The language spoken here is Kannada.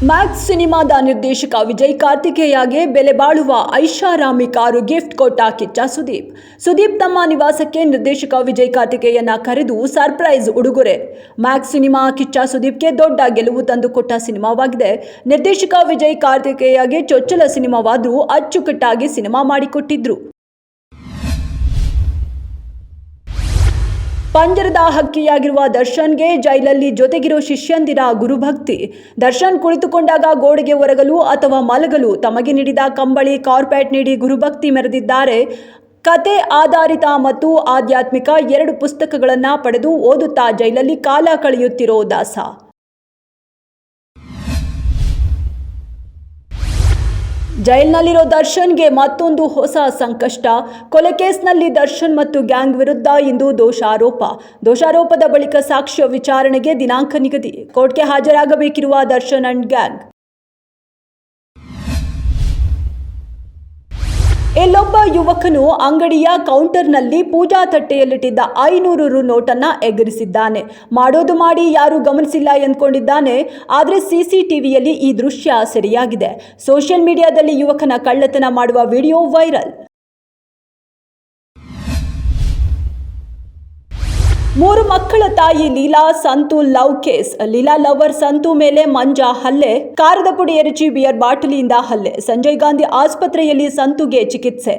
ಮ್ಯಾಕ್ಸ್ ಸಿನಿಮಾದ ನಿರ್ದೇಶಕ ವಿಜಯ್ ಕಾರ್ತಿಕೇಯಗೆ ಬೆಲೆ ಬಾಳುವ ಐಷಾರಾಮಿ ಕಾರು ಗಿಫ್ಟ್ ಕೊಟ್ಟ ಕಿಚ್ಚ ಸುದೀಪ್ ತಮ್ಮ ನಿವಾಸಕ್ಕೆ ನಿರ್ದೇಶಕ ವಿಜಯ್ ಕಾರ್ತಿಕೇಯನ ಕರೆದು ಸರ್ಪ್ರೈಸ್ ಉಡುಗೊರೆ. ಮ್ಯಾಕ್ಸ್ ಸಿನಿಮಾ ಕಿಚ್ಚ ಸುದೀಪ್ಗೆ ದೊಡ್ಡ ಗೆಲುವು ತಂದುಕೊಟ್ಟ ಸಿನಿಮಾವಾಗಿದೆ. ನಿರ್ದೇಶಕ ವಿಜಯ್ ಕಾರ್ತಿಕೇಯಗೆ ಚೊಚ್ಚಲ ಸಿನಿಮಾವಾದರೂ ಅಚ್ಚುಕಟ್ಟಾಗಿ ಸಿನಿಮಾ ಮಾಡಿಕೊಟ್ಟಿದ್ರು. ಪಂಜರದ ಹಕ್ಕಿಯಾಗಿರುವ ದರ್ಶನ್ಗೆ ಜೈಲಲ್ಲಿ ಜೊತೆಗಿರೋ ಶಿಷ್ಯಂದಿರ ಗುರುಭಕ್ತಿ. ದರ್ಶನ್ ಕುಳಿತುಕೊಂಡಾಗ ಗೋಡೆಗೆ ಒರಗಲು ಅಥವಾ ಮಲಗಲು ತಮಗೆ ನೀಡಿದ ಕಂಬಳಿ ಕಾರ್ಪೆಟ್ ನೀಡಿ ಗುರುಭಕ್ತಿ ಮೆರೆದಿದ್ದಾರೆ. ಕತೆ ಆಧಾರಿತ ಮತ್ತು ಆಧ್ಯಾತ್ಮಿಕ 2 ಪುಸ್ತಕಗಳನ್ನು ಪಡೆದು ಓದುತ್ತಾ ಜೈಲಲ್ಲಿ ಕಾಲ ಕಳೆಯುತ್ತಿರೋ ದಾಸ. ಜೈಲಿನಲ್ಲಿರೋ ದರ್ಶನ್ಗೆ ಮತ್ತೊಂದು ಹೊಸ ಸಂಕಷ್ಟ. ಕೊಲೆ ಕೇಸ್ನಲ್ಲಿ ದರ್ಶನ್ ಮತ್ತು ಗ್ಯಾಂಗ್ ವಿರುದ್ಧ ಇಂದು ದೋಷಾರೋಪದ ಬಳಿಕ ಸಾಕ್ಷ್ಯ ವಿಚಾರಣೆಗೆ ದಿನಾಂಕ ನಿಗದಿ. ಕೋರ್ಟ್ಗೆ ಹಾಜರಾಗಬೇಕಿರುವ ದರ್ಶನ್ ಅಂಡ್ ಗ್ಯಾಂಗ್. ಇಲ್ಲೊಬ್ಬ ಯುವಕನು ಅಂಗಡಿಯ ಕೌಂಟರ್ನಲ್ಲಿ ಪೂಜಾ ತಟ್ಟೆಯಲ್ಲಿಟ್ಟಿದ್ದ 500 ರು ನೋಟನ್ನ ಎಗರಿಸಿದ್ದಾನೆ. ಮಾಡೋದು ಮಾಡಿ ಯಾರೂ ಗಮನಿಸಿಲ್ಲ ಎಂದ್ಕೊಂಡಿದ್ದಾನೆ. ಆದರೆ ಸಿಸಿಟಿವಿಯಲ್ಲಿ ಈ ದೃಶ್ಯ ಸೆರೆಯಾಗಿದೆ. ಸೋಷಿಯಲ್ ಮೀಡಿಯಾದಲ್ಲಿ ಯುವಕನ ಕಳ್ಳತನ ಮಾಡುವ ವಿಡಿಯೋ ವೈರಲ್. 3 ಮಕ್ಕಳ ತಾಯಿ Leela Santhu love case. Leela lover Santhu ಮೇಲೆ ಮಂಜಾ ಹಲ್ಲೆ. ಕಾರದ ಪುಡಿ ಎರಚಿ ಬಿಯರ್ ಬಾಟಲಿಯಿಂದ ಹಲ್ಲೆ. ಸಂಜಯ್ ಗಾಂಧಿ ಆಸ್ಪತ್ರೆಯಲ್ಲಿ ಸಂತುಗೆ ಚಿಕಿತ್ಸೆ.